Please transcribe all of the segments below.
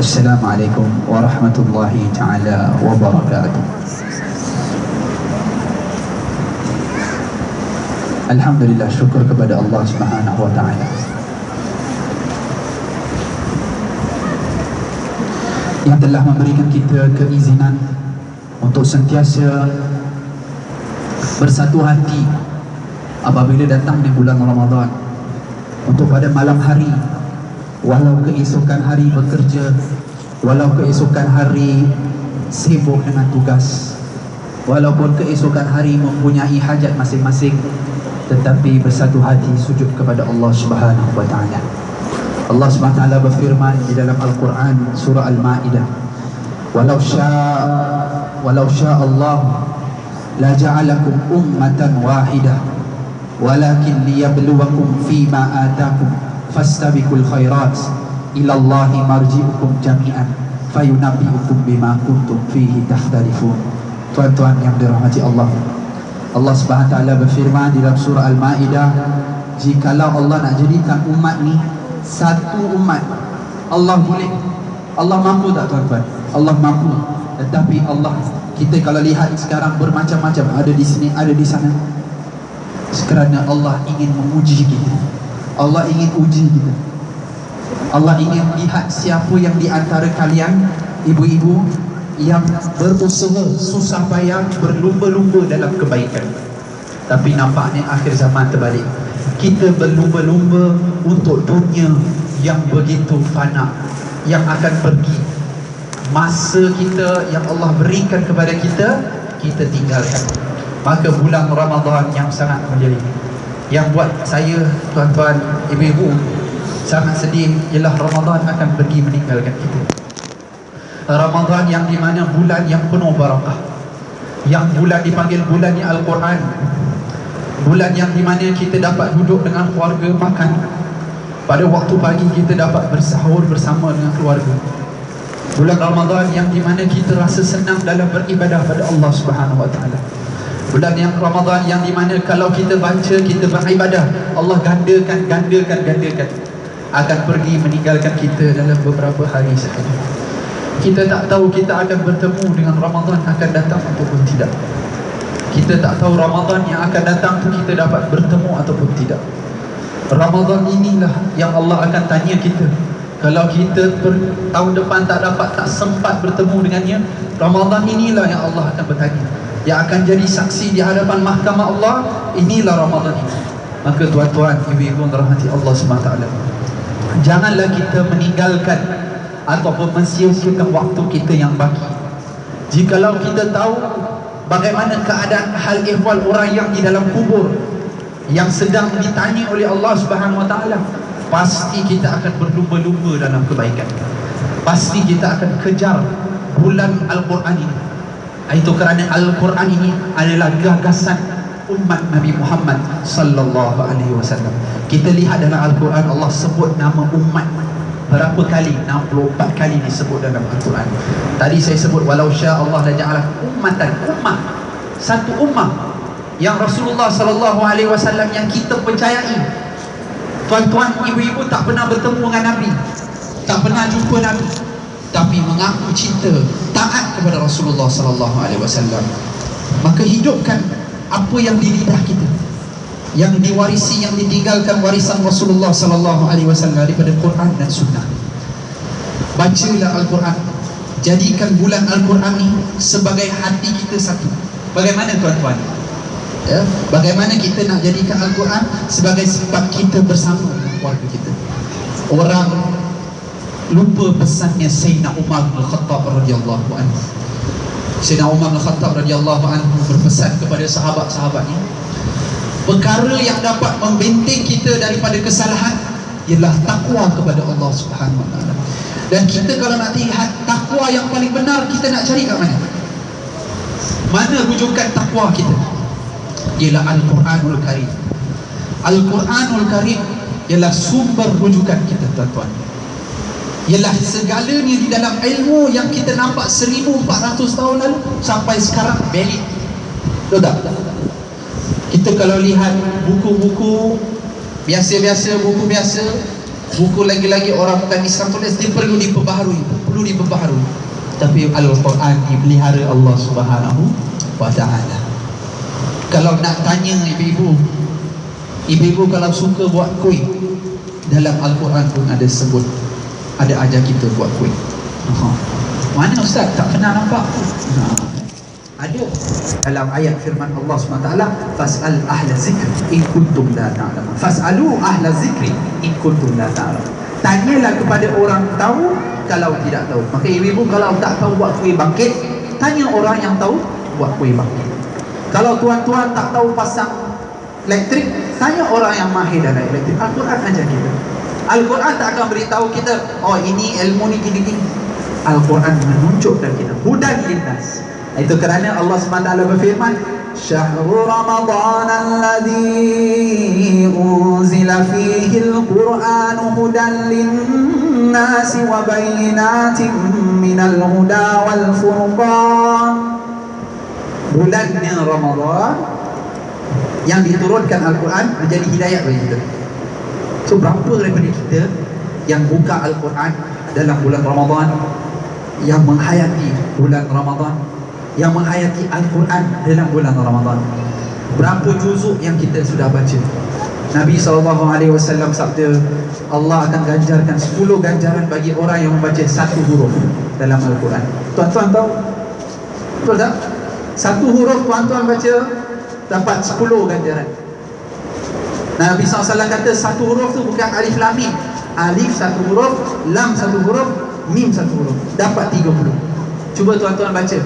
Assalamualaikum warahmatullahi ta'ala wabarakatuh. Alhamdulillah, syukur kepada Allah Subhanahu wa ta'ala yang telah memberikan kita keizinan untuk sentiasa bersatu hati apabila datang di bulan Ramadan, untuk pada malam hari, walau keesokan hari bekerja, walau keesokan hari sibuk dengan tugas, walaupun keesokan hari mempunyai hajat masing-masing, tetapi bersatu hati sujud kepada Allah Subhanahu wa ta'ala. Allah Subhanahu wa ta'ala berfirman di dalam Al-Quran surah Al-Ma'idah, walau syaa Allah la ja'alakum ummatan wahidah walakin liyabluwakum fima atakum fastabiqul khairat ilallahi marji'ukum jami'an fayunabbi'ukum bima kuntum fihi takhtalifun. Tuan-tuan yang dirahmati Allah, Allah Subhanahu wa ta'ala berfirman di dalam surah Al-Ma'idah, jikalau Allah nak jadikan umat ni satu umat, Allah boleh, Allah mampu tak tuan-tuan? Allah mampu. Tetapi Allah, kita kalau lihat sekarang bermacam-macam, ada di sini, ada di sana, kerana Allah ingin menguji kita. Allah ingin uji kita. Allah ingin lihat siapa yang di antara kalian, ibu-ibu, yang berusaha susah payah, berlumba-lumba dalam kebaikan. Tapi nampaknya akhir zaman terbalik. Kita berlumba-lumba untuk dunia yang begitu fana, yang akan pergi. Masa kita yang Allah berikan kepada kita, kita tinggalkan. Maka bulan Ramadan yang sangat menjadi, yang buat saya, tuan-tuan, ibu-ibu, sangat sedih ialah Ramadan akan pergi meninggalkan kita. Ramadan yang di mana bulan yang penuh barakah, yang bulan dipanggil bulannya Al-Quran, bulan yang di mana kita dapat duduk dengan keluarga makan, pada waktu pagi kita dapat bersahur bersama dengan keluarga. Bulan Ramadan yang di mana kita rasa senang dalam beribadah pada Allah Subhanahu wa ta'ala. Bulan yang Ramadan yang di mana kalau kita baca, kita beribadah, Allah gandakan, akan pergi meninggalkan kita dalam beberapa hari sahaja. Kita tak tahu kita akan bertemu dengan Ramadan akan datang ataupun tidak. Kita tak tahu Ramadan yang akan datang tu kita dapat bertemu ataupun tidak. Ramadan inilah yang Allah akan tanya kita. Kalau kita tahun depan tak sempat bertemu dengannya, Ramadan inilah yang Allah akan bertanya, yang akan jadi saksi di hadapan mahkamah Allah. Inilah Ramadan ini. Maka tuan-tuan, ibu-ibu rahmati Allah SWT, janganlah kita meninggalkan ataupun mensia-siakan waktu kita yang baki. Jikalau kita tahu bagaimana keadaan hal ehwal orang yang di dalam kubur, yang sedang ditanya oleh Allah Subhanahu wa ta'ala, pasti kita akan berlumba-lumba dalam kebaikan. Pasti kita akan kejar bulan Al-Quran ini. Itu kerana Al-Quran ini adalah gagasan umat Nabi Muhammad sallallahu alaihi wasallam. Kita lihat dalam Al-Quran, Allah sebut nama umat berapa kali? 64 kali disebut dalam Al-Quran. Tadi saya sebut walau syaa Allah la ja'ala ummatan, ummah, satu ummah yang Rasulullah sallallahu alaihi wasallam yang kita percayai. Tuan-tuan, ibu-ibu tak pernah bertemu dengan Nabi, tak pernah jumpa Nabi, tapi mengaku cinta, taat kepada Rasulullah sallallahu alaihi wasallam. Maka hidupkan apa yang di lidah kita, yang diwarisi, yang ditinggalkan warisan Rasulullah sallallahu alaihi wasallam daripada Quran dan Sunnah. Bacalah Al-Quran, jadikan bulan Al-Quran ini sebagai hati kita satu. Bagaimana tuan-tuan? Ya, bagaimana kita nak jadikan Al-Quran sebagai sifat kita bersama dengan keluarga kita? Orang lupa pesannya Sayyidina Umar bin Khattab radhiyallahu anhu. Sayyidina Umar bin Khattab radhiyallahu anhu berpesan kepada sahabat-sahabatnya, perkara yang dapat membenting kita daripada kesalahan ialah takwa kepada Allah Subhanahu wa ta'ala. Dan kita kalau nak lihat takwa yang paling benar, kita nak cari kat mana? Mana rujukan takwa kita? Ialah Al-Quranul Karim. Al-Quranul Karim ialah sumber rujukan kita, tuan-tuan. Ialah segalanya di dalam ilmu yang kita nampak 1400 tahun lalu sampai sekarang valid. Betul tak? Kita kalau lihat buku-buku biasa-biasa, buku biasa, buku lagi-lagi orang bukan Islam tulis, dia perlu diperbaharui. perlu diperbaharui. Tapi Al-Quran dipelihara Allah Subhanahu wa ta'ala. Kalau nak tanya ibu-ibu kalau suka buat kuih, dalam Al-Quran pun ada sebut, ada ajar kita buat kuih. Mana Ustaz? Tak pernah nampak. Ada dalam ayat firman Allah SWT, fas'al ahla zikr in kuntum la ta'lamun. Fas'alu ahla zikri in kuntum la ta'lamun. Tanyalah kepada orang tahu kalau tidak tahu. Maka ibu-ibu kalau tak tahu buat kuih bangkit, tanya orang yang tahu buat kuih bangkit. Kalau tuan-tuan tak tahu pasang elektrik, tanya orang yang mahir dalam elektrik. Al-Quran ajar kita. Al-Quran tak akan beritahu kita, oh ini ilmu ni gini-gini. Al-Quran menunjukkan kita hudan linnas. Itu kerana Allah SWT berfirman, Syahrul Ramadan alladhi unzila fihi al-Quran hudan linnasi wa bayyinatin minal huda wal furqan. Bulannya Ramadan yang diturunkan Al-Quran menjadi hidayah bagi kita. So berapa daripada kita yang buka Al-Quran dalam bulan Ramadan, yang menghayati bulan Ramadan, yang menghayati Al-Quran dalam bulan Ramadan? Berapa juzuk yang kita sudah baca? Nabi SAW sabda, Allah akan ganjarkan 10 ganjaran bagi orang yang membaca satu huruf dalam Al-Quran. Tuan-tuan tahu? Betul tak? Satu huruf tuan-tuan baca, dapat 10 ganjaran. Nabi SAW kata satu huruf tu bukan alif lam mim. Alif satu huruf, lam satu huruf, mim satu huruf, dapat 30. Cuba tuan-tuan baca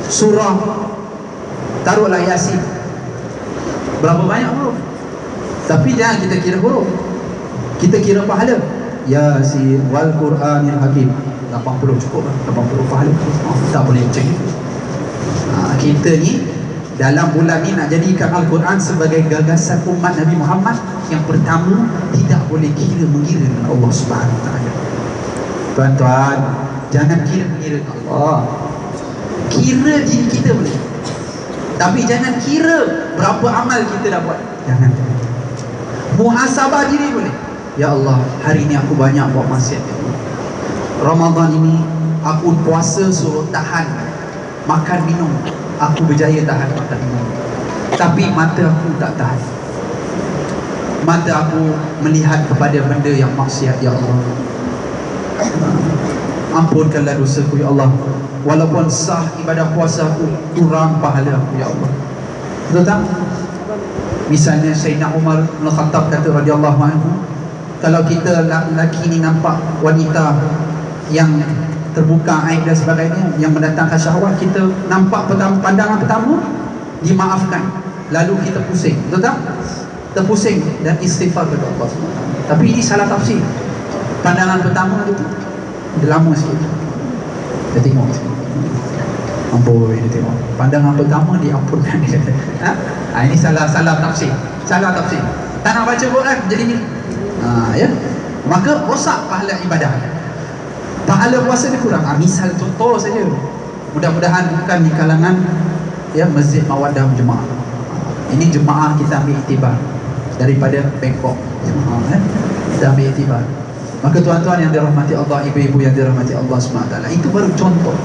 surah, taruhlah Yasin, berapa banyak huruf? Tapi jangan kita kira huruf, kita kira pahala. Yasin wal Quranil Hakim, 80 cukup lah, 80 pahala. Tak boleh macam itu. Kita ni dalam bulan ni nak jadikan Al-Quran sebagai gagasan umat Nabi Muhammad. Yang pertama, tidak boleh kira-mengira dengan Allah Subhanahu Wa Taala. Tuan-tuan, jangan kira-mengira dengan Allah. Kira diri kita boleh, tapi jangan kira berapa amal kita dah buat. Jangan. Muhasabah diri boleh. Ya Allah, hari ni aku banyak buat maksiat. Ramadan ini aku puasa suruh tahan makan minum, aku berjaya tahan makan minum, tapi mata aku tak tahan. Mata aku melihat kepada benda yang maksiat. Ya Allah, ampunkanlah dosaku ya Allah. Walaupun sah ibadah puasa aku, kurang pahala aku ya Allah. Betul tak? Misalnya Sayyidina Umar bin Khattab kata radhiyallahu anhu, kalau kita lelaki ni nampak wanita yang terbuka aib dan sebagainya, yang mendatangkan syahwat, kita nampak pandangan pertama, dimaafkan, lalu kita pusing. Betul tak? Terpusing dan istighfar kepada Allah SWT. Tapi ini salah tafsir. Pandangan pertama itu dia lama sikit, dia tengok sikit, ampun, dia tengok. Pandangan pertama diampunkan dia. Ini salah tafsir. Salah tafsir. Tak nak baca Quran jadi ni. Ya. Maka rosak pahala ibadah. Pahala puasa dia kurang. Misal contoh saja. Mudah-mudahan bukan di kalangan ya Masjid Mawaddah Jemaah. Ini jemaah kita ambil iktibar daripada Bangkok. Kita ambil iktibar. Maka tuan-tuan yang dirahmati Allah, ibu-ibu yang dirahmati Allah SWT, itu baru contoh.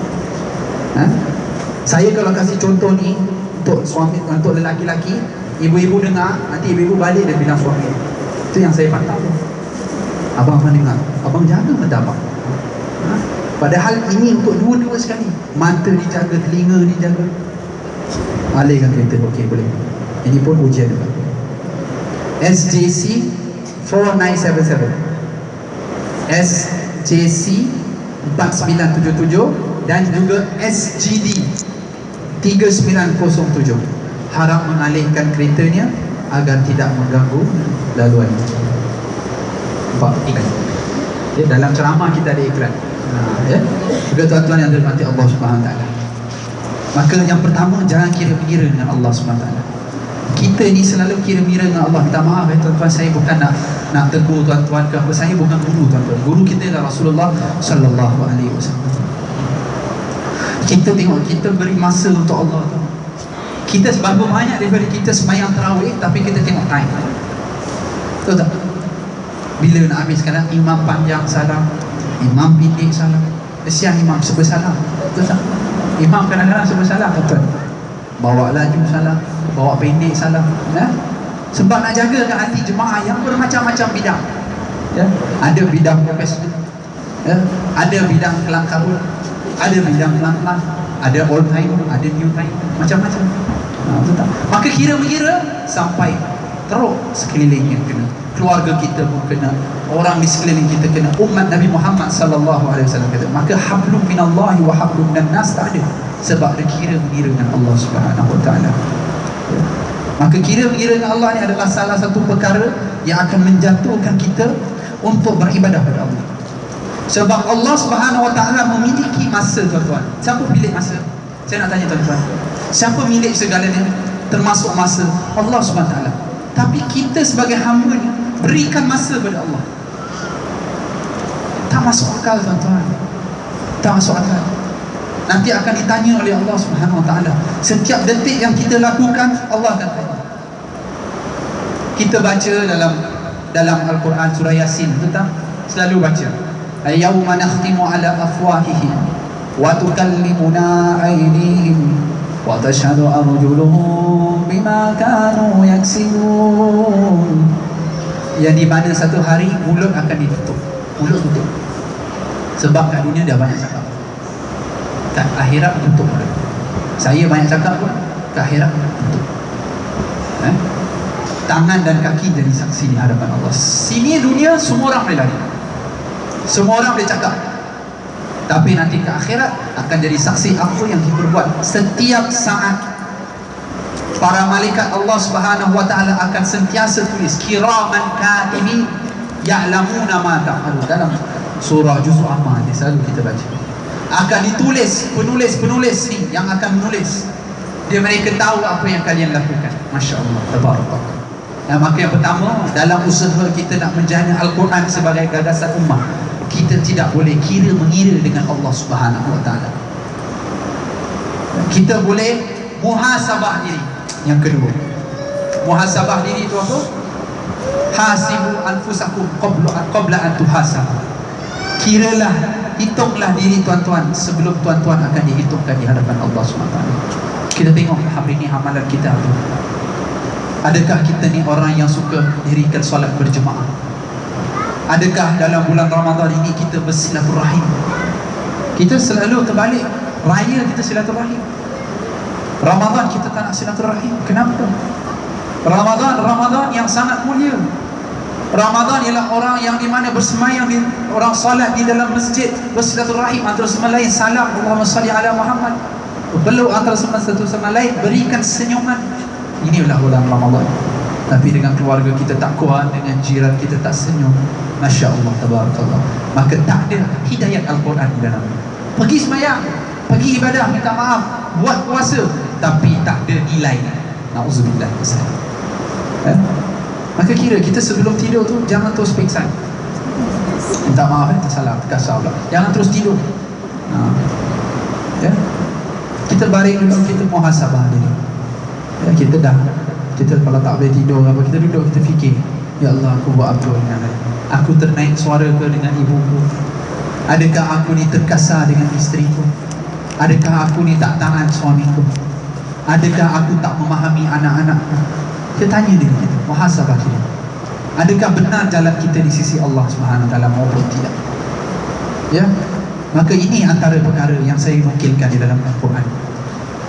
Saya kalau kasih contoh ni untuk suami, untuk lelaki-lelaki, ibu-ibu dengar, nanti ibu-ibu balik dan bilang suami. Itu yang saya pantau. Abang dengar, abang jaga mata abang. Padahal ini untuk dua-dua sekali. Mata dijaga, telinga dijaga. Alihkan kereta, okey boleh. Ini pun ujian juga. SJC 4977, SJC 4977 dan juga SGD 3907. Harap mengalihkan keretanya agar tidak mengganggu laluan. Nampak iklan? Ya, dalam ceramah kita ada iklan. Ya. Juga tuan-tuan yang dirahmati Allah Subhanahu Wa Taala. Maka yang pertama, jangan kira-kira dengan Allah Subhanahu Wa Taala. Kita ni selalu kira-kira dengan Allah. Minta maaf tuan-tuan, saya bukan nak tegur tuan-tuan ke apa. Saya bukan guru tuan-tuan. Guru kita adalah Rasulullah Sallallahu Alaihi Wasallam. Kita tengok, kita beri masa untuk Allah. Kita berapa banyak daripada kita sembahyang tarawih, tapi kita tengok time. Betul tak? Bila nak habis, kadang imam panjang salam, imam pendek salam. Kesian imam serba salah. Betul tak? Imam kadang-kadang serba salah, betul. Bawa laju salah, bawa pendek salah, sebab nak jagakan hati jemaah yang bermacam-macam bidang. Ada bidang profesional, ada bidang kelang kabut, ada bidang pelan-pelan, ada old time, ada new time, macam-macam. Betul tak? Maka kira-kira sampai teruk sekeliling yang kena, keluarga kita pun kena, orang di sekeliling kita kena, umat Nabi Muhammad sallallahu alaihi wasallam kata, maka hablum minallahi wa hablum minan nas tak ada, sebab ada kira-mengira dengan Allah Subhanahu wa taala. Maka kira-mengira dengan Allah ni adalah salah satu perkara yang akan menjatuhkan kita untuk beribadah kepada Allah. Sebab Allah Subhanahu wa taala memiliki masa, tuan-tuan. Siapa milik masa? Saya nak tanya tuan-tuan, siapa milik segalanya? Termasuk masa Allah Subhanahu wa taala. Tapi kita sebagai hamba-Nya berikan masa kepada Allah. Tak masuk akal, tuan-tuan. Tak masuk akal. Nanti akan ditanya oleh Allah Subhanahu wa taala. Setiap detik yang kita lakukan, Allah akan tanya. Kita baca dalam Al-Quran surah Yasin, betul tak? Selalu baca. Al-yawma nakhtimu ala afwahihim wa tukallimuna aydihim wa tashhadu arjuluhum bima kanu yaksibun. Yang di mana satu hari mulut akan ditutup. Mulut tutup. Sebab kat dunia dah banyak cakap. Kat akhirat tutup mulut. Saya banyak cakap pun, kat akhirat tutup. Tangan dan kaki jadi saksi di hadapan Allah. Sini dunia semua orang boleh lari, semua orang boleh cakap, tapi nanti ke akhirat akan jadi saksi apa yang kita buat. Setiap saat para malaikat Allah Subhanahu wa taala akan sentiasa tulis, kiraman katibin ya'lamuna ma taf'alun. Dalam surah juz Amma ni selalu kita baca, akan ditulis, penulis-penulis ni yang akan menulis, dia mereka tahu apa yang kalian lakukan. Masya Allah, tabarakallah. Maka yang pertama, dalam usaha kita nak menjana Al-Quran sebagai gagasan ummah, kita tidak boleh kira mengira dengan Allah Subhanahu wa taala. Kita boleh muhasabah diri. Yang kedua, muhasabah diri itu apa? Hasibu anfusakum qabla an tuhasabu. Kiralah, hitunglah diri tuan-tuan sebelum tuan-tuan akan dihitungkan di hadapan Allah Subhanahu wa taala. Kita tengok hari ini amalan kita apa. Adakah kita ni orang yang suka dirikan solat berjemaah? Adakah dalam bulan Ramadan ini kita bersilaturahim? Kita selalu terbalik. Raya kita silaturahim, Ramadan kita tak nak silaturahim. Kenapa? Ramadan yang sangat mulia. Ramadan ialah orang yang di mana bersemayam, orang solat di dalam masjid, bersilaturahim antara sama lain, salam Allahumma salli ala Muhammad, peluk antara satu sama lain, berikan senyuman. Ini adalah bulan Ramadan. Tapi dengan keluarga kita tak kuat, dengan jiran kita tak senyum, Masya Allah, tabarakallah, maka tak ada hidayat Al-Quran di dalam. Pergi semayang, pergi ibadah, minta maaf, buat puasa, tapi tak ada nilai. Na'udzubillah. Maka kira kita sebelum tidur tu jangan terus pingsan. Minta maaf, tersalah, terkasar pula. Jangan terus tidur. Kita baring dulu, kita muhasabah diri. Kita kalau tak boleh tidur apa, kita duduk, kita fikir, ya Allah, aku buat apa dengan dia? Aku ternaik suara ke dengan ibuku? Adakah aku ni terkasar dengan isteriku? Adakah aku ni tak tahan suamiku? Adakah aku tak memahami anak-anakku? Kita tanya diri kita, muhasabah diri. Adakah benar jalan kita di sisi Allah Subhanahu wa taala maupun tidak? Ya, maka ini antara perkara yang saya nukilkan di dalam Al-Quran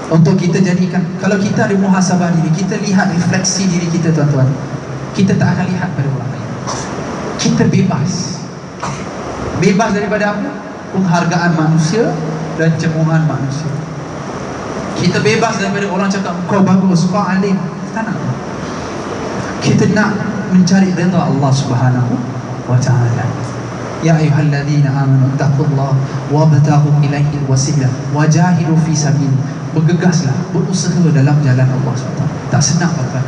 untuk kita jadikan. Kalau kita ada muhasabah diri, kita lihat refleksi diri kita, tuan-tuan, kita tak akan lihat pada orang lain. Kita bebas daripada apa? Penghargaan manusia dan cemuhan manusia. Kita bebas daripada orang cakap kau bagus, kau alim. Kita nak, kita nak mencari redha Allah Subhanahu wa ta'ala. Ya ayyuhalladzina amanu taqullaha wabtaghu ilaihi alwasilah wajahidu fi sabilihi. Bergegaslah, berusaha dalam jalan Allah SWT. Tak senang, tuan-tuan.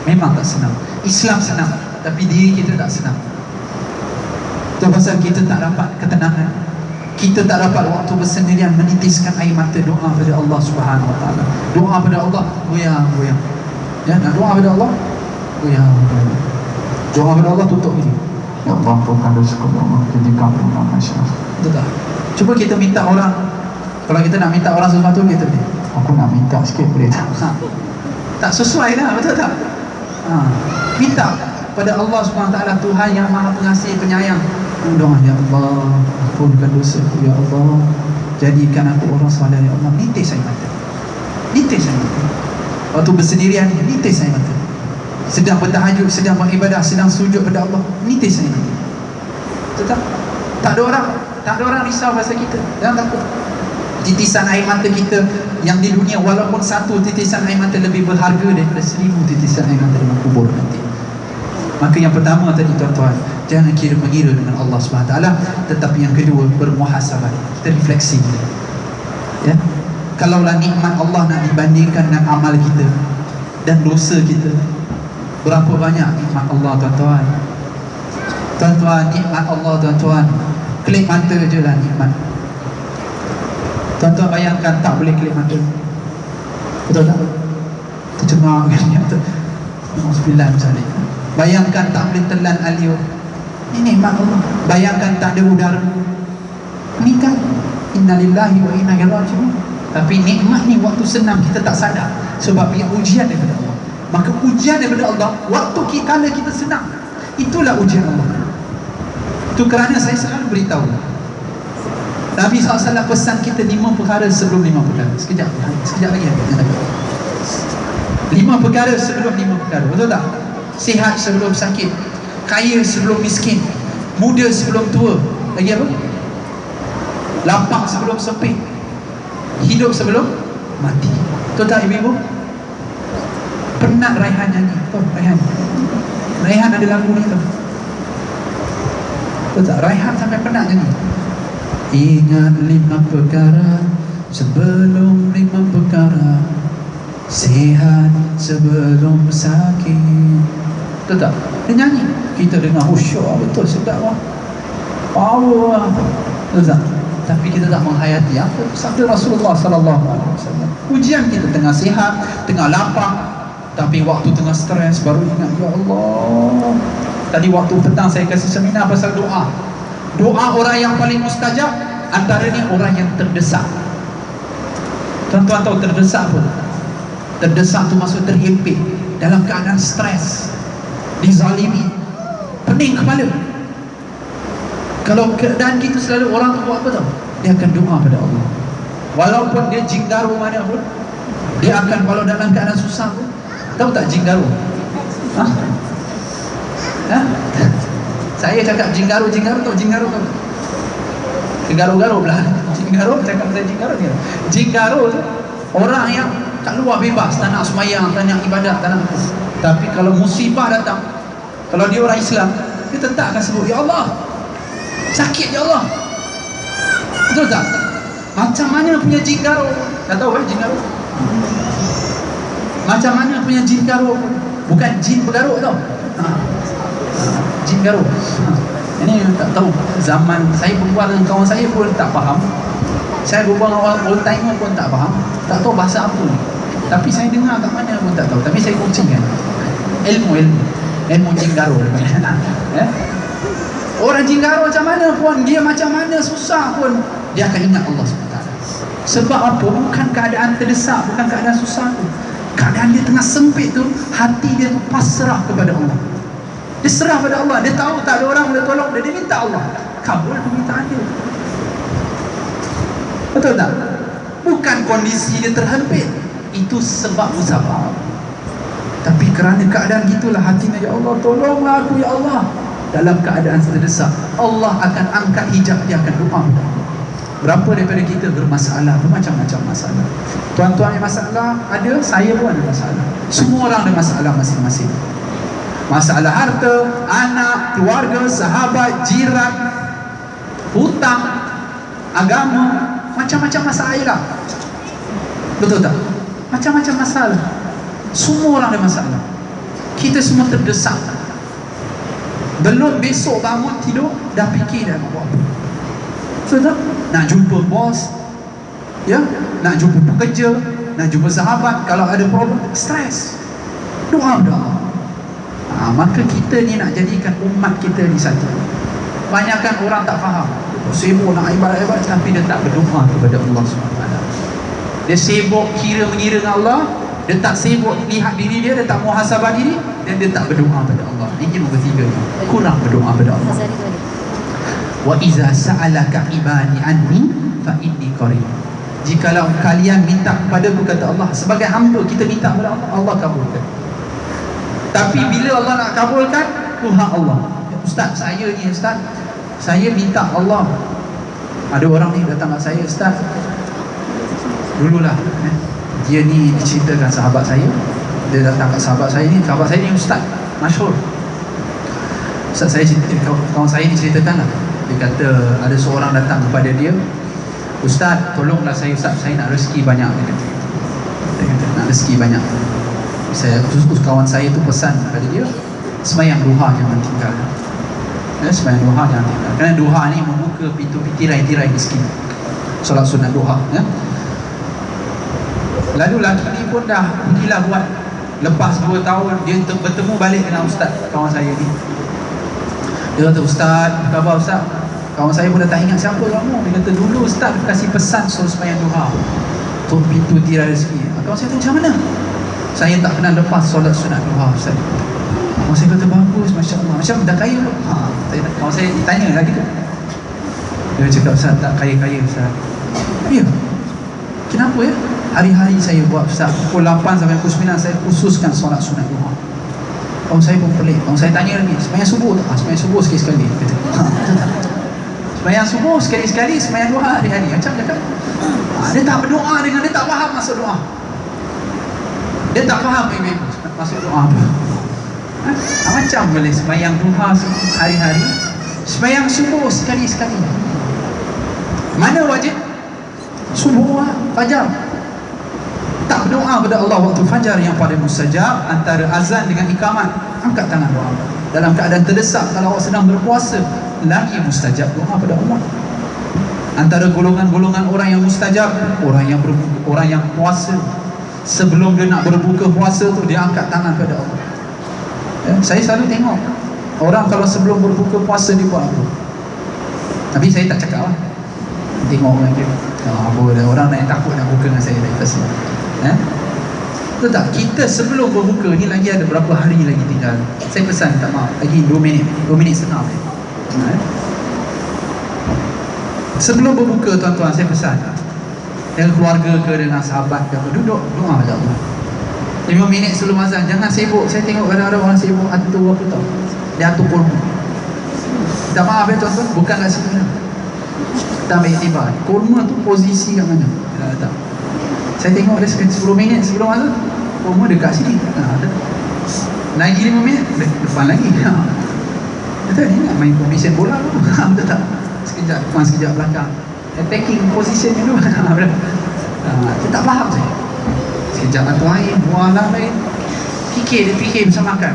Memang tak senang. Islam senang, tapi diri kita tak senang. Itu pasal kita tak dapat ketenangan. Kita tak dapat waktu bersendirian menitiskan air mata doa pada Allah Subhanahu wa taala. Doa pada Allah, goyang. Ya, nak doa pada Allah, goyang. Doa pada Allah tutup ini. Ya Allah, Tuhan rezeki Allah, jadi kamu nama Syekh. Betul tak? Cuba kita minta orang, kalau kita nak minta orang sesuatu, kita ni, aku nak minta sikit boleh tak? Tak sesuai dah, betul tak? Minta pada Allah SWT, Tuhan yang Maha Pengasih Penyayang. Doa, ya Allah, ampunkan dosaku ya Allah, jadikan aku orang soleh ya Allah. Nitis air mata, nitis air mata. Waktu bersendirian, nitis air mata. Sedang bertahajud, sedang beribadah, sedang sujud pada Allah, nitis air mata. Betul tak? Tak ada orang risau pasal kita. Jangan takut. Titisan air mata kita yang di dunia, walaupun satu titisan air mata lebih berharga daripada 1000 titisan air mata dalam kubur nanti. Maka yang pertama tadi tuan-tuan, jangan mengira dengan Allah SWT. Tetapi yang kedua, bermuhasabah. Kita refleksi. Ya? Kalaulah nikmat Allah nak dibandingkan dengan amal kita dan dosa kita, berapa banyak nikmat Allah tuan-tuan? Tuan-tuan, nikmat Allah tuan-tuan, kelip mata je lah nikmat. Tuan-tuan bayangkan tak boleh kelip mata, betul tak? Tercengang kan ni, Alhamdulillah misalnya. Bayangkan tak boleh telan alio, ini nikmat Allah. Bayangkan tak ada udara, ni kan innalillahi wa inna ilaihi raji'un. Tapi nikmat ni waktu senang kita tak sadar, sebab ia ujian daripada Allah. Maka ujian daripada Allah waktu kala kita senang, itulah ujian Allah. Itu kerana saya selalu beritahu, Nabi SAW pesan kita 5 perkara sebelum 5 perkara. Sekejap lagi 5 perkara sebelum 5 perkara, betul tak? Sihat sebelum sakit, kaya sebelum miskin, muda sebelum tua, lagi apa? Lapang sebelum sempit, hidup sebelum mati. Betul tak ibu-ibu? Penat Raihan nyanyi. Tahu Raihan ada lagu ni tau. Betul tak? Raihan sampai penat nyanyi. Ingat 5 perkara sebelum 5 perkara, sihat sebelum sakit. Betul tak? Dia nyanyi, kita dengar khusyuk, betul, sedap lah, power lah. Betul tak? Tapi kita tak menghayati apa sabda Rasulullah SAW. Ujian kita tengah sihat, tengah lapang, tapi waktu tengah stres baru ingat, ya Allah. Tadi waktu petang saya kasih seminar pasal doa. Doa orang yang paling mustajab, antaranya orang yang terdesak. Tuan-tuan tahu terdesak pun, terdesak tu maksud terhimpit, dalam keadaan stres, dizalimi, pening kepala. Kalau keadaan kita selalu, orang tu buat apa tau? Dia akan doa pada Allah. Walaupun dia jinggaru mana pun, dia akan, kalau dalam keadaan susah pun, tahu tak jinggaru? Saya cakap jinggaru tahu jinggaru tahu? Garu-garu belah. Jinggaru, cakap saya jinggaru dia. Jinggaru tu orang yang kat luar bebas, tak nak semayang, tak nak ibadat, tak nak. Tapi kalau musibah datang, kalau dia orang Islam, dia tetap akan sebut, ya Allah, sakit ya Allah. Betul tak? Macam mana punya jinggaru? Tak tahu jinggaru? Macam mana punya jinggaru? Bukan jin bergaruk tau. Jinggaru. Ini tak tahu. Zaman saya berbual dengan kawan saya pun tak faham. Saya berbual dengan orang old timer pun tak faham. Tak tahu bahasa apa ni. Tapi saya dengar kat mana pun tak tahu. Tapi saya kongsikan ilmu jinggaru. Orang jinggaru macam mana pun, dia macam mana susah pun, dia akan ingat Allah SWT. Sebab apa? Bukan keadaan terdesak, bukan keadaan susah tu. Keadaan dia tengah sempit tu, hati dia tu pasrah kepada Allah. Dia serah pada Allah. Dia tahu tak ada orang boleh tolong dia, dia minta Allah kabul permintaan dia. Betul tak? Bukan kondisi dia terhempit, itu sebab musabab. Tapi kerana keadaan gitulah hatinya, ya Allah tolonglah aku ya Allah. Dalam keadaan terdesak, Allah akan angkat hijab, dia akan doa. Berapa daripada kita bermasalah, bermacam-macam masalah. Tuan-tuan yang masalah ada, saya pun ada masalah. Semua orang ada masalah masing-masing. Masalah harta, anak, keluarga, sahabat, jiran, hutang, agama, macam-macam masalah. Betul tak? Macam-macam masalah. Semua orang ada masalah. Kita semua terdesak. Belum besok bangun tidur, dah fikir dah nak buat apa. Betul tak? Nak jumpa bos, ya, nak jumpa pekerja, nak jumpa sahabat. Kalau ada problem, stres. Doa dah. Maka kita ni nak jadikan umat kita ni satu. Banyakkan orang tak faham. sibuk nak ibadat-ibadat, tapi dia tak berdoa kepada Allah SWT. Dia sibuk mengira dengan Allah, dia tak sibuk lihat diri dia tak muhasabah diri, dan dia tak berdoa kepada Allah. Ini nombor 3, kurang berdoa kepada Allah. Wa iza sa'alaka ibadi anni fa inni qarib. Jikalau kalian minta kepadaku, kata Allah, sebagai hamba kita minta kepada Allah, Allah kabulkan. Tapi bila Allah nak kabulkan, Tuhan Allah, ustaz saya ni, ustaz saya minta Allah. Ada orang ni datang kat saya, ustaz dululah dia ni diceritakan sahabat saya, dia datang kat sahabat saya ni ustaz masyhur. Ustaz saya kawan saya ni ceritakan lah, dia kata ada seorang datang kepada dia, ustaz tolonglah saya, ustaz saya nak rezeki banyak. Dia kata nak rezeki banyak. Saya khusus kawan saya tu pesan kepada dia, sembahyang duha jangan tinggal. Sembahyang duha jangan tinggal, kerana duha ni membuka pintu tirai-tirai miskin. Solat sunat duha ya. Lalu lelaki ni pun dah pergilah buat. Lepas 2 tahun dia bertemu balik dengan ustaz kawan saya ni. Dia kata, ustaz apa khabar ustaz? Kawan saya pun dah tak ingat siapa kamu. Dia kata, dulu ustaz kasih pesan suruh sembahyang duha tu pintu tirai rezeki. Kawan saya tu, macam mana? Saya tak pernah lepas solat sunat duha ustaz. Kawan saya kata, bagus, Masya Allah. Macam dah kaya tu? Kawan saya tanya lagi tu. Dia cakap, ustaz tak kaya-kaya ustaz. Ya, kenapa ya? Hari-hari saya buat ustaz, pukul 8 sampai pukul 9 saya khususkan solat sunat duha. Kawan saya pun pelik. Kawan saya tanya lagi, sembahyang subuh tak? Sembahyang subuh sekali-sekali. Sembahyang subuh sekali-sekali, sembahyang duha hari-hari. Macam cakap, dia tak berdoa dengan, dia tak faham maksud doa. Dia tak faham maksud doa apa. Macam boleh sembahyang duha hari-hari, sembahyang subuh sekali-sekali. Mana wajib? Subuh, fajar. Tak berdoa kepada Allah waktu fajar yang pada mustajab, antara azan dengan ikamat, angkat tangan doa. Dalam keadaan terdesak, kalau awak sedang berpuasa, lagi mustajab doa kepada Allah. Antara golongan-golongan orang yang mustajab, orang yang puasa. Sebelum dia nak berbuka puasa tu, dia angkat tangan kepada Allah. Saya selalu tengok orang kalau sebelum berbuka puasa dia buat apa. Tapi saya tak cakap lah, tengok orang dia apa, ada orang yang takut nak buka dengan saya dari atas. Betul tak? Kita sebelum berbuka ni lagi ada berapa hari lagi tinggal. Saya pesan, tak maaf, lagi 2 minit setengah. Sebelum berbuka tuan-tuan, saya pesan dengan keluarga ke, dengan sahabat ke, duduk doa kepada Allah 5 minit sebelum azan. Jangan sibuk. Saya tengok kadang-kadang orang sibuk atur apa tau, dia atur kurma. Tak maaf ya tuan-tuan, bukan kat sini lah. Kita ambil iktibar, kurma tu posisi kat mana? Tak. Saya tengok dia 10 minit sebelum azan, kurma dekat sini. Lagi 5 minit depan lagi. Betul ni nak main formation bola tu. Betul tak? Sekejap belakang, attacking position ni tu. Dia tak faham saya. Sekejap atur air, buah lain. Dia fikir macam makan.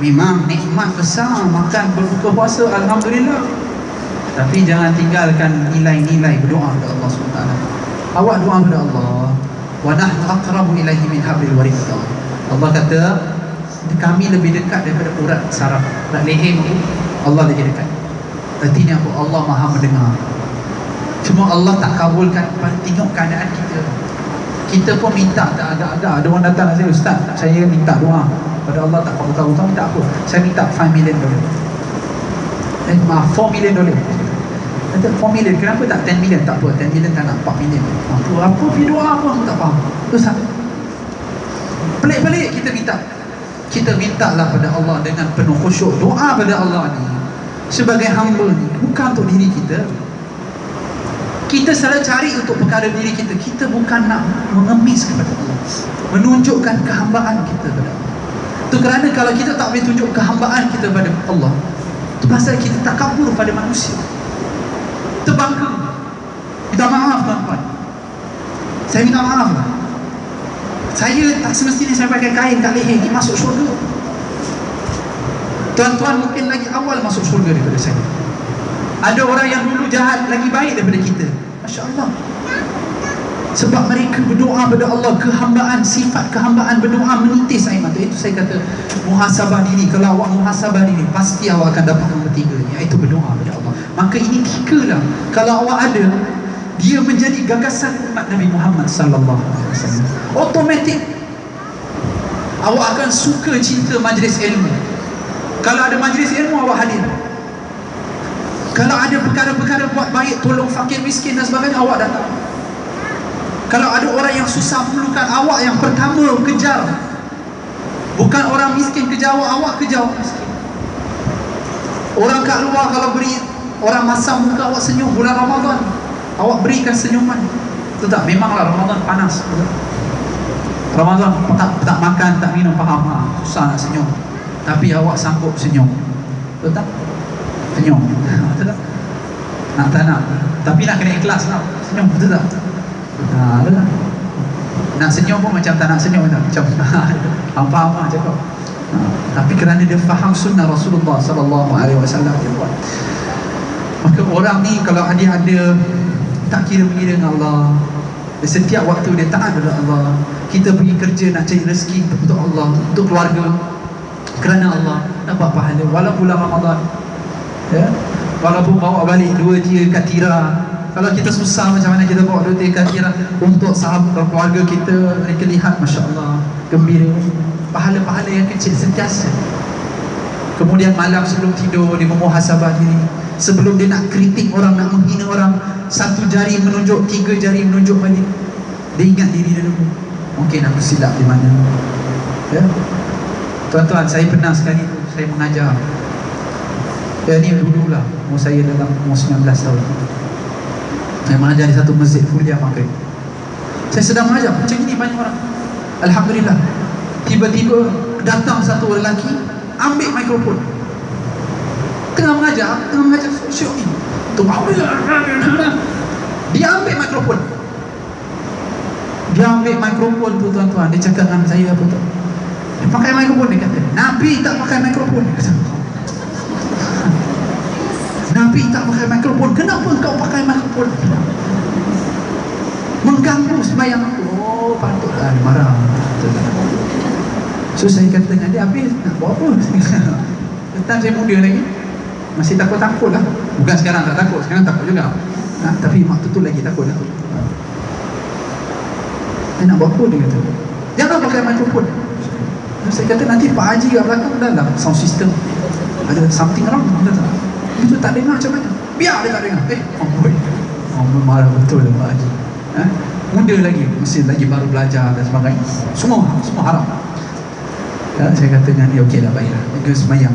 Memang nikmat besar makan berbuka puasa, alhamdulillah. Tapi jangan tinggalkan nilai-nilai berdoa kepada Allah SWT. Awak doa kepada Allah, wa nahnu aqrabu ilaihi min hablil warid. Allah kata, kami lebih dekat daripada urat saraf, urat leher tu. Allah lebih dekat. Artinya apa? Allah Maha mendengar. Cuma Allah tak kabulkan. Tengok keadaan kita. Kita pun minta tak agak-agak. Ada orang datang kat saya, ustaz saya minta doa pada Allah, tak kabul-kabul. Minta apa? Saya minta $5 million. Maaf, $4 million. Kata 4 million, kenapa tak 10 million? Tak apa, 10 million tak nak, 4 million. Apa pergi doa apa, aku tak faham. Ustaz, pelik-pelik kita minta. Kita mintalah pada Allah dengan penuh khusyuk. Doa pada Allah ni sebagai hamba ni bukan untuk diri kita. Kita selalu cari untuk perkara diri kita. Kita bukan nak mengemis kepada Allah, menunjukkan kehambaan kita kepada Allah. Itu kerana kalau kita tak boleh tunjuk kehambaan kita kepada Allah, itu pasal kita takabur pada manusia, terbangga. Minta maaf tuan-tuan, saya minta maaf lah. Saya tak semestinya saya pakai kain kat leher ni masuk syurga. Tuan-tuan mungkin lagi awal masuk syurga daripada saya. Ada orang yang dulu jahat lagi baik daripada kita, Masya Allah. Sebab mereka berdoa kepada Allah, kehambaan, sifat kehambaan, berdoa menitis air mata. Itu saya kata muhasabah diri. Kalau awak muhasabah diri, pasti awak akan dapat nombor 3 ni, iaitu berdoa kepada Allah. Maka Maka ini 3 lah, kalau awak ada, dia menjadi gagasan umat Nabi Muhammad sallallahu alaihi wasallam. Automatik awak akan suka cinta majlis ilmu. Kalau ada majlis ilmu, awak hadir. Kalau ada perkara-perkara buat baik, tolong fakir miskin dan sebagainya, awak datang. Kalau ada orang yang susah memerlukan, awak yang pertama kejar. Bukan orang miskin kejar awak, awak kejar orang miskin. Orang kat luar kalau beri orang masam muka, awak senyum. Bulan Ramadan, awak berikan senyuman. Betul tak? Memanglah Ramadan panas, betul? Ramadan tak makan, tak minum, faham? Susah nak senyum. Tapi awak sanggup senyum. Betul tak? Senyum. Betul tak? Nak tak nak, tapi nak kena ikhlas lah. Senyum, betul tak? Betul tak? Nak senyum pun macam tak nak senyum tak? Macam faham lah cakap. Tapi kerana dia faham sunnah Rasulullah sallallahu alaihi wasallam, dia buat. Maka orang ni kalau dia ada tak kira-kira dengan Allah, setiap waktu dia taat kepada Allah. Kita pergi kerja nak cari rezeki untuk Allah, untuk keluarga, kerana Allah, dapat pahala walaupun bulan Ramadan, ya? Walaupun bawa balik 2-3 katira. Kalau kita susah macam mana kita bawa 2-3 katira untuk sahabat keluarga kita, mereka lihat Masya Allah, gembira. Pahala-pahala yang kecil sentiasa. Kemudian malam sebelum tidur dia memuhasabah diri. Sebelum dia nak kritik orang, nak menghina orang, 1 jari menunjuk, 3 jari menunjuk balik. Dia ingat diri dia dulu, mungkin aku silap di mana, ya? Tuan-tuan, saya pernah sekali saya mengajar. Ya, ni dululah, umur saya dalam umur 19 tahun. Saya mengajar di satu masjid Fulia Maghrib. Saya sedang mengajar, macam ini banyak orang. Alhamdulillah, tiba-tiba datang satu lelaki, ambil mikrofon. Tengah mengajar syok ni, dia ambil mikrofon. Dia ambil mikrofon tu, tuan-tuan. Dia cakap dengan saya apa tu? Dia pakai mikrofon, dia kata Nabi tak pakai mikrofon. Dia kata, Nabi tak pakai mikrofon, kenapa kau pakai mikrofon? Mengganggu sembahyang aku. Oh, patutlah marah. So saya kata dengan dia, habis nak buat apa? Tentang saya muda lagi, masih takut-takut lah. Bukan sekarang tak takut, sekarang takut juga. Tapi waktu tu lagi takut lah. Dia nak buat apa? Dia kata, jangan pakai mikrofon. Saya kata, nanti Pak Haji kat belakang dalam sound system ada something wrong. Itu tak dengar macam mana? Biar dia tak dengar. Marah betul lah Pak Haji. Muda lagi, mesti lagi baru belajar dan sebagainya. Semua haram. Ya, saya kata dengan dia, okey lah, baiklah. Dia semayang.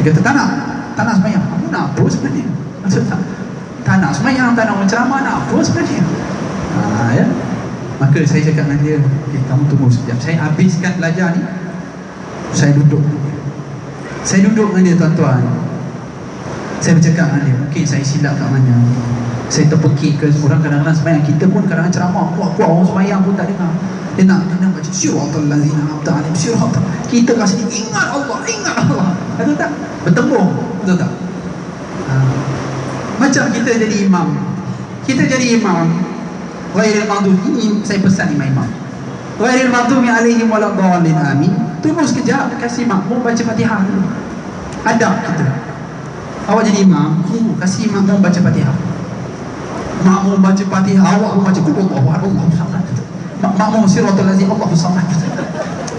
Dia kata, tak nak semayang. Kamu nak apa sebenarnya? Tak nak semayang, tak nak menceramah, nak apa sebenarnya? Ya. Maka saya cakap dengan dia, okay, kamu tunggu sekejap. Saya habiskan belajar ni, saya duduk dengan dia, tuan-tuan. Saya bercakap dengan dia, mungkin saya silap kat mana, saya terpekik ke. Orang kadang-kadang semayang, kita pun kadang-kadang ceramah kuat-kuat, orang semayang pun tak dengar. Dia nak baca siratal ladzina an'amta 'alaihim, siratal. Kita kat sini ingat Allah. Betul tak? Bertembung, betul tak? Macam kita jadi imam. Ghairil maghdubi, ini saya pesan imam. Ghairil maghdubi 'alaihim waladdallin, amin. Tunggu sekejap, kasih makmum baca Fatihah dulu. Adab kita. Awak jadi imam, tunggu, kasih makmum baca Fatihah. Makmum baca Fatihah, awak pun baca qul huwallahu ahad. Makmum siratal ladzina Allahu samad.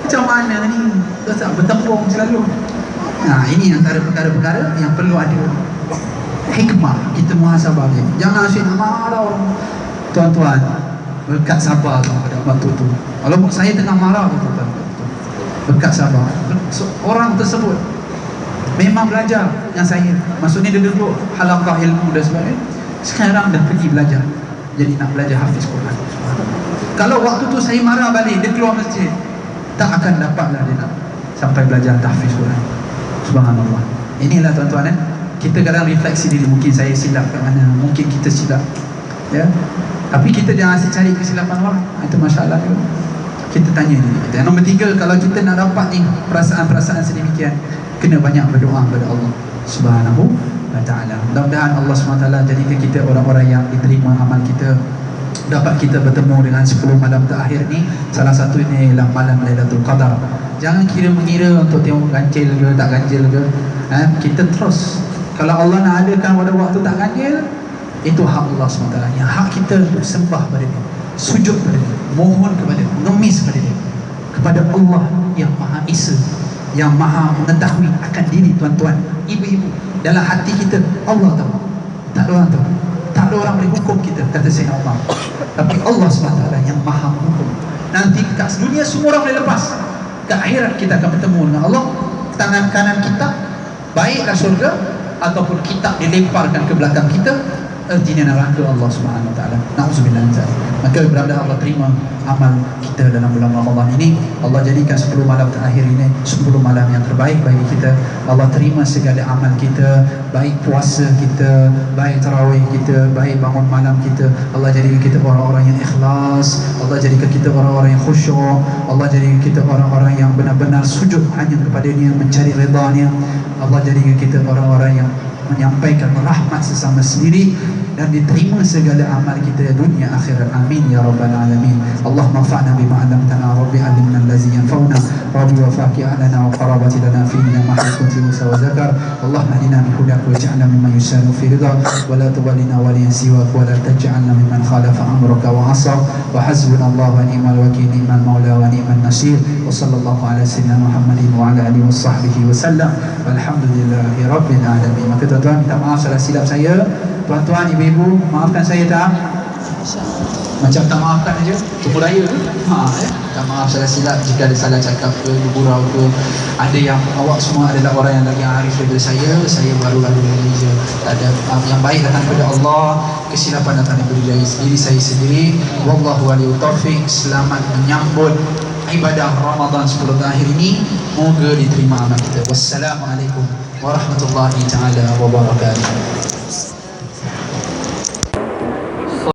Macam mana ni? Bertembung selalu. Ini antara perkara-perkara yang perlu ada hikmah, kita muhasabah dia. Jangan asyik nak marah orang. Tuan-tuan, berkat sabar pada waktu tu. Walaupun saya tengah marah, tuan-tuan, berkat sabar. Orang tersebut memang belajar yang saya, maksudnya dia duduk halaqah ilmu dan sebagainya. Sekarang dah pergi belajar, jadi nak belajar hafiz Quran. Kalau waktu tu saya marah balik, dia keluar masjid, tak akan dapatlah dia nak sampai belajar tahfiz Quran. Subhanallah. Inilah tuan-tuan, kita kadang refleksi diri, mungkin saya silap kat mana, mungkin kita silap, ya. Tapi kita jangan asyik cari kesilapan orang. Itu masalah juga. Kita tanya diri kita. Yang nombor 3, kalau kita nak dapat ni perasaan-perasaan sedemikian, kena banyak berdoa kepada Allah Subhanahu wa ta'ala. Mudah-mudahan Allah SWT jadikan kita orang-orang yang diterima amal kita, dapat kita bertemu dengan 10 malam terakhir ni. Salah satu ini ialah malam Lailatul Qadar. Jangan kira mengira untuk tengok ganjil ke tak ganjil ke. Kita terus Kalau Allah nak adakan pada waktu tak ganjil, itu hak Allah SWT. Yang hak kita untuk sembah pada Dia, sujud pada Dia, mohon kepada Dia, ngemis pada Dia, kepada Allah yang Maha Esa, yang Maha mengetahui akan diri tuan-tuan, ibu-ibu. Dalam hati kita Allah tahu, tak ada orang tahu, tak ada orang boleh hukum kita, kata Sayyidina Umar. Tapi Allah SWT yang Maha menghukum. Nanti kat dunia semua orang boleh lepas, kat akhirat kita akan bertemu dengan Allah. Tangan kanan kita baiklah surga, ataupun kitab dilemparkan ke belakang kita, artinya neraka Allah Subhanahu Wa Taala. Nauzubillah min zalik. Maka mudah-mudahan Allah terima amal kita dalam bulan Ramadan ini. Allah jadikan 10 malam terakhir ini 10 malam yang terbaik bagi kita. Allah terima segala amal kita, baik puasa kita, baik tarawih kita, baik bangun malam kita. Allah jadikan kita orang-orang yang ikhlas. Allah jadikan kita orang-orang yang khusyuk. Allah jadikan kita orang-orang yang benar-benar sujud hanya kepada Dia, mencari redha-Nya. Allah jadikan kita orang-orang yang menyampaikan rahmat sesama sendiri, dan diterima segala amal kita dunia akhirat. Amin ya rabbal alamin. Allahumma fa'na bima 'allamtana, rabbi 'allimna allazi yanfa'una, rabbi wa faqi lana wa qarabati lana fina ma kunti musa wa zakar. Allahumma hdina bi hudak waj'alna mimman yusanu fi ridha wa la tuwallina waliyan siwak wa la taj'alna mimman khalafa amraka wa 'asa wa hasbunallahu wa ni'mal wakeel, ni'mal maula wa ni'man nasir. Wa sallallahu ala sayyidina Muhammadin wa ala alihi wa sahbihi wa sallam. Walhamdulillahi rabbil alamin. Maka tuan-tuan, minta maaf salah silap saya. Tuan-tuan, ibu-ibu, maafkan saya tak? Macam tak maafkan aja, cukup raya tu. Tak maaf salah silap jika ada salah cakap ke, bergurau ke. Ada yang awak semua adalah orang yang lagi arif daripada saya baru-baru ini je. Ada yang baik datang daripada Allah, kesilapan datang daripada diri saya sendiri. Wallahu a'lam taufiq. Selamat menyambut ibadah Ramadan 10 terakhir ini. Moga diterima amal kita. Wassalamualaikum warahmatullahi taala wabarakatuh.